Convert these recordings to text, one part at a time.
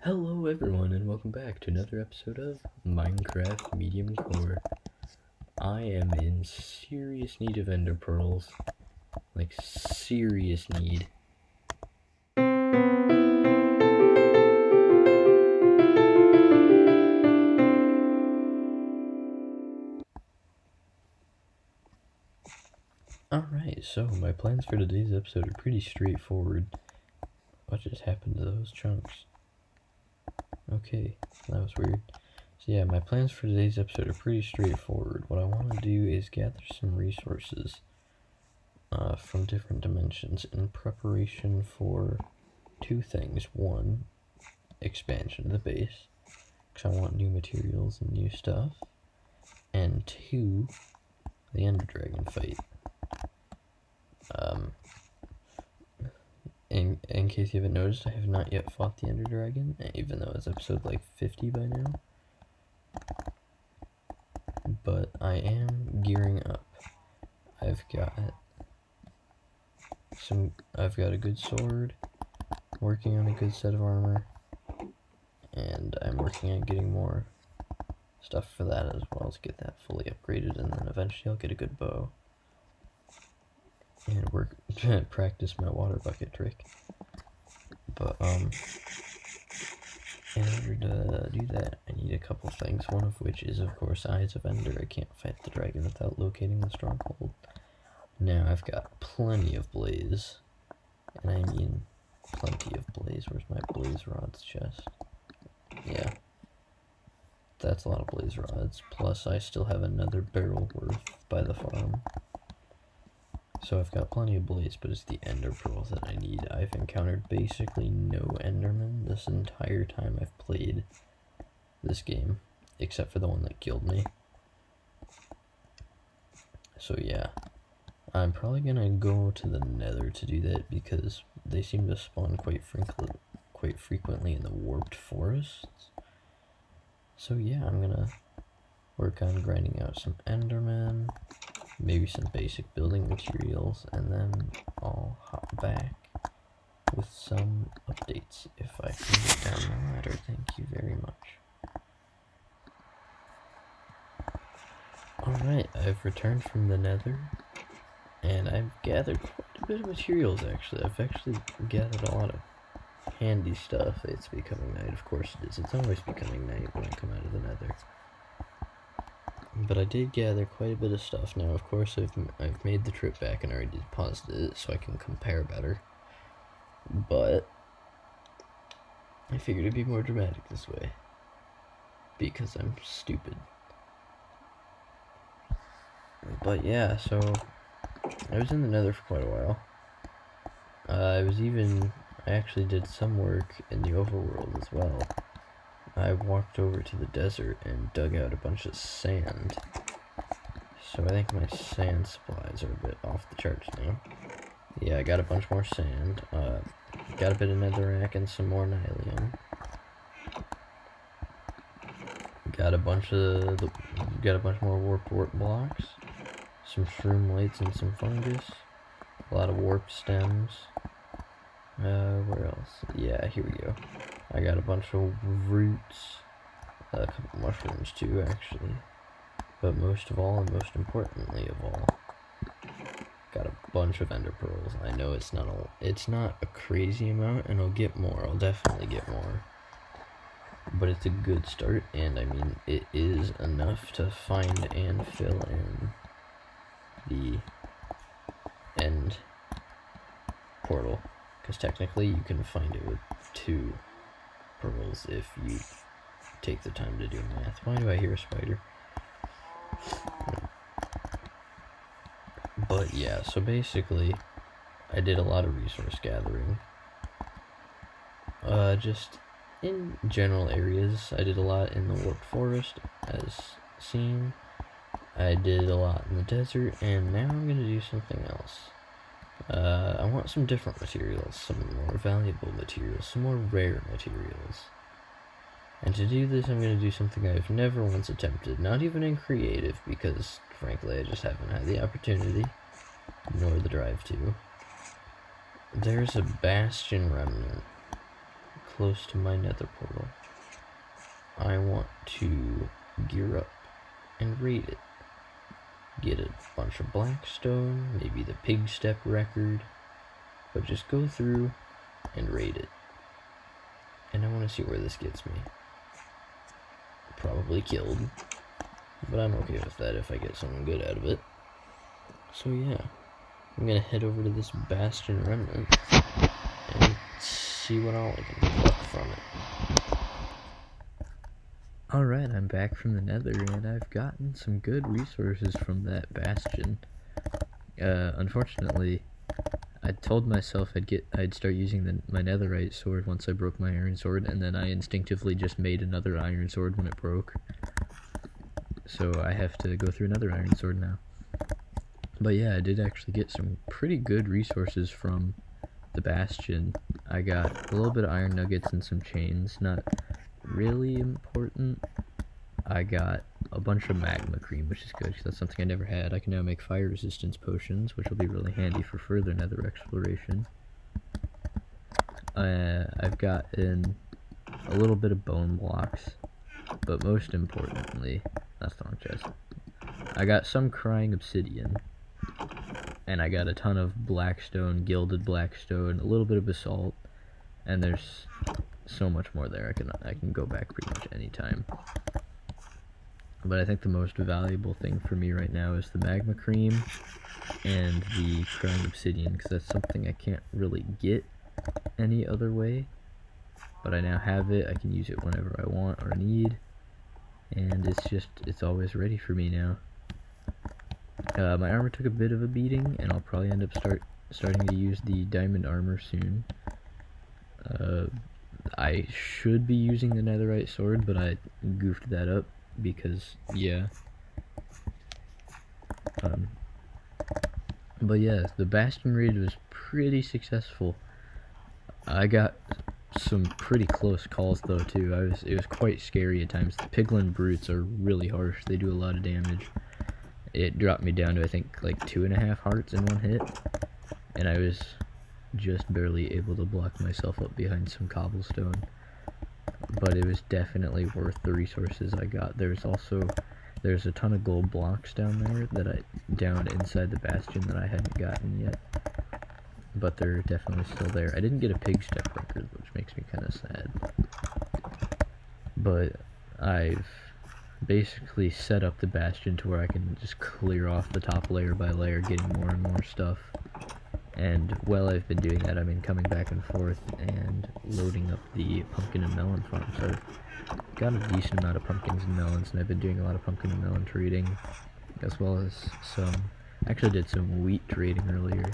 Hello everyone and welcome back to another episode of Minecraft Mediumcore. I am in serious need of ender pearls. Like serious need. Alright, so my plans for today's episode are pretty straightforward. What just happened to those chunks? Okay, that was weird. So yeah, my plans for today's episode are pretty straightforward. What I want to do is gather some resources from different dimensions in preparation for two things. One, expansion of the base, because I want new materials and new stuff. And two, the Ender Dragon fight. In case you haven't noticed, I have not yet fought the Ender Dragon, even though it's episode like 50 by now. But I am gearing up. I've got a good sword, working on a good set of armor, and I'm working on getting more stuff for that as well to get that fully upgraded, and then eventually I'll get a good bow and practice my water bucket trick. But in order to do that, I need a couple things, one of which is of course Eyes of Ender. I can't fight the dragon without locating the stronghold. Now I've got plenty of blaze, and I mean plenty of blaze. Where's my blaze rods chest? Yeah, that's a lot of blaze rods, plus I still have another barrel worth by the farm. So I've got plenty of blaze, but it's the ender pearls that I need. I've encountered basically no endermen this entire time I've played this game, except for the one that killed me. So yeah, I'm probably gonna go to the nether to do that, because they seem to spawn quite frequently in the warped forests. So yeah, I'm gonna work on grinding out some endermen, maybe some basic building materials, and then I'll hop back with some updates if I can get down the ladder. Thank you very much. Alright, I've returned from the nether, and I've gathered quite a bit of materials actually. I've actually gathered a lot of handy stuff. It's becoming night, of course it is. It's always becoming night when I come out of the nether. But I did gather quite a bit of stuff. Now, of course, I've made the trip back and already deposited it so I can compare better. But I figured it'd be more dramatic this way, because I'm stupid. But yeah, so I was in the nether for quite a while. I actually did some work in the overworld as well. I walked over to the desert and dug out a bunch of sand. So I think my sand supplies are a bit off the charts now. Yeah, I got a bunch more sand. Got a bit of netherrack and some more nylium. Got a bunch more warp blocks. Some shroom lights and some fungus. A lot of warp stems. Where else? Yeah, here we go. I got a bunch of roots, a couple mushrooms too, actually. But most of all, and most importantly of all, got a bunch of ender pearls. I know it's not a crazy amount, and I'll get more. I'll definitely get more. But it's a good start, and I mean, it is enough to find and fill in the end portal. Because technically you can find it with 2 pearls if you take the time to do math. Why do I hear a spider? But yeah, so basically I did a lot of resource gathering. Just in general areas. I did a lot in the warped forest, as seen. I did a lot in the desert, and now I'm gonna do something else. I want some different materials, some more valuable materials, some more rare materials. And to do this, I'm going to do something I've never once attempted, not even in creative, because frankly I just haven't had the opportunity, nor the drive to. There's a bastion remnant close to my nether portal, I want to gear up and raid it. Get a bunch of blackstone, maybe the pig step record, but just go through and raid it. And I want to see where this gets me. Probably killed, but I'm okay with that if I get something good out of it. So yeah, I'm gonna head over to this bastion remnant and see what all I can pluck from it. Alright, I'm back from the nether and I've gotten some good resources from that bastion. Unfortunately, I told myself I'd start using my netherite sword once I broke my iron sword, and then I instinctively just made another iron sword when it broke. So I have to go through another iron sword now. But yeah, I did actually get some pretty good resources from the bastion. I got a little bit of iron nuggets and some chains, not really important. I got a bunch of magma cream, which is good because that's something I never had. I can now make fire resistance potions, which will be really handy for further nether exploration. I've gotten a little bit of bone blocks, but most importantly, that's the wrong chest. I got some crying obsidian, and I got a ton of blackstone, gilded blackstone, a little bit of basalt, and there's so much more there. I can go back pretty much any time. But I think the most valuable thing for me right now is the magma cream and the crying obsidian, because that's something I can't really get any other way. But I now have it. I can use it whenever I want or need, and it's always ready for me now. My armor took a bit of a beating, and I'll probably end up starting to use the diamond armor soon. I should be using the netherite sword, but I goofed that up because, yeah. But yeah, the bastion raid was pretty successful. I got some pretty close calls though too. It was quite scary at times. The piglin brutes are really harsh. They do a lot of damage. It dropped me down to I think like 2.5 hearts in one hit, and I was just barely able to block myself up behind some cobblestone. But it was definitely worth the resources I got. There's a ton of gold blocks down there down inside the bastion that I hadn't gotten yet, but they're definitely still there. I didn't get a pig step record, which makes me kind of sad, but I've basically set up the bastion to where I can just clear off the top layer by layer, getting more and more stuff. And while I've been doing that, I've been coming back and forth and loading up the pumpkin and melon farm. So I've got a decent amount of pumpkins and melons, and I've been doing a lot of pumpkin and melon trading, as well as I actually did some wheat trading earlier,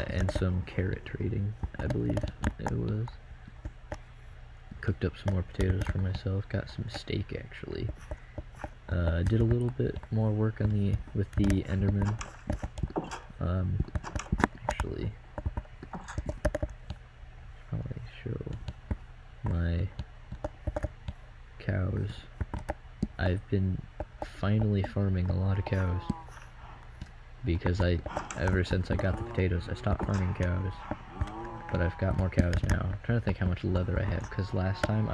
and some carrot trading, I believe it was. Cooked up some more potatoes for myself, got some steak actually. Did a little bit more work with the endermen. Actually, probably show my cows. I've been finally farming a lot of cows because ever since I got the potatoes, I stopped farming cows. But I've got more cows now. I'm trying to think how much leather I have, because last time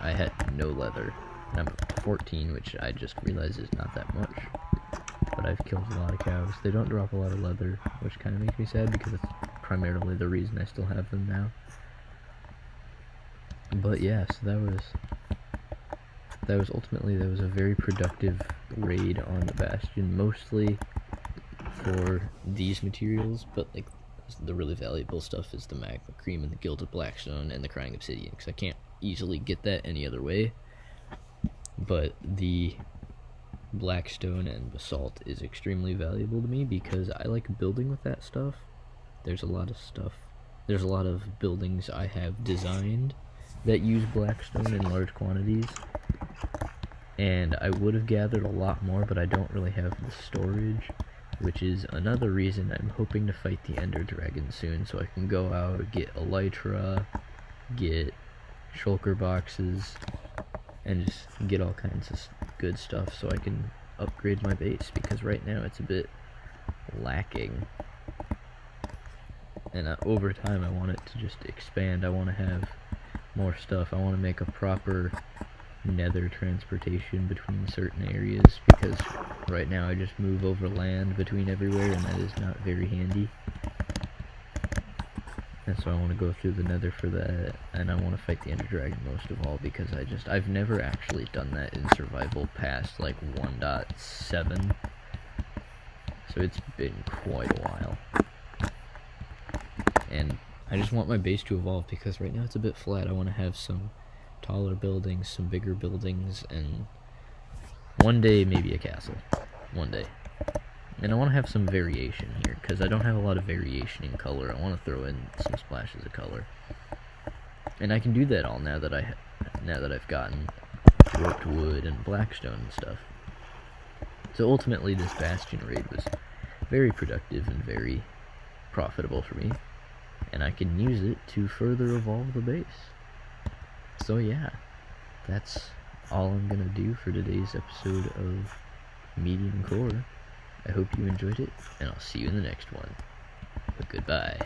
I had no leather. And I'm 14, which I just realized is not that much. But I've killed a lot of cows. They don't drop a lot of leather, which kind of makes me sad because it's primarily the reason I still have them now. But yeah, so that was a very productive raid on the bastion, mostly for these materials, but like the really valuable stuff is the magma cream and the gilded blackstone and the crying obsidian, because I can't easily get that any other way. But the blackstone and basalt is extremely valuable to me because I like building with that stuff. There's a lot of buildings I have designed that use blackstone in large quantities, and I would have gathered a lot more, but I don't really have the storage, which is another reason I'm hoping to fight the ender dragon soon, so I can go out, get elytra, get shulker boxes, and just get all kinds of good stuff so I can upgrade my base, because right now it's a bit lacking. and over time I want it to just expand. I want to have more stuff. I want to make a proper nether transportation between certain areas, because right now I just move over land between everywhere, and that is not very handy. And so I want to go through the nether for that, and I want to fight the ender dragon most of all, because I've never actually done that in survival past like 1.7, so it's been quite a while. And I just want my base to evolve, because right now it's a bit flat. I want to have some taller buildings, some bigger buildings, and one day maybe a castle. One day. And I want to have some variation here, because I don't have a lot of variation in color. I want to throw in some splashes of color. And I can do that all now that I've gotten warped wood and blackstone and stuff. So ultimately this bastion raid was very productive and very profitable for me, and I can use it to further evolve the base. So yeah, that's all I'm gonna do for today's episode of Mediumcore. I hope you enjoyed it, and I'll see you in the next one. But goodbye.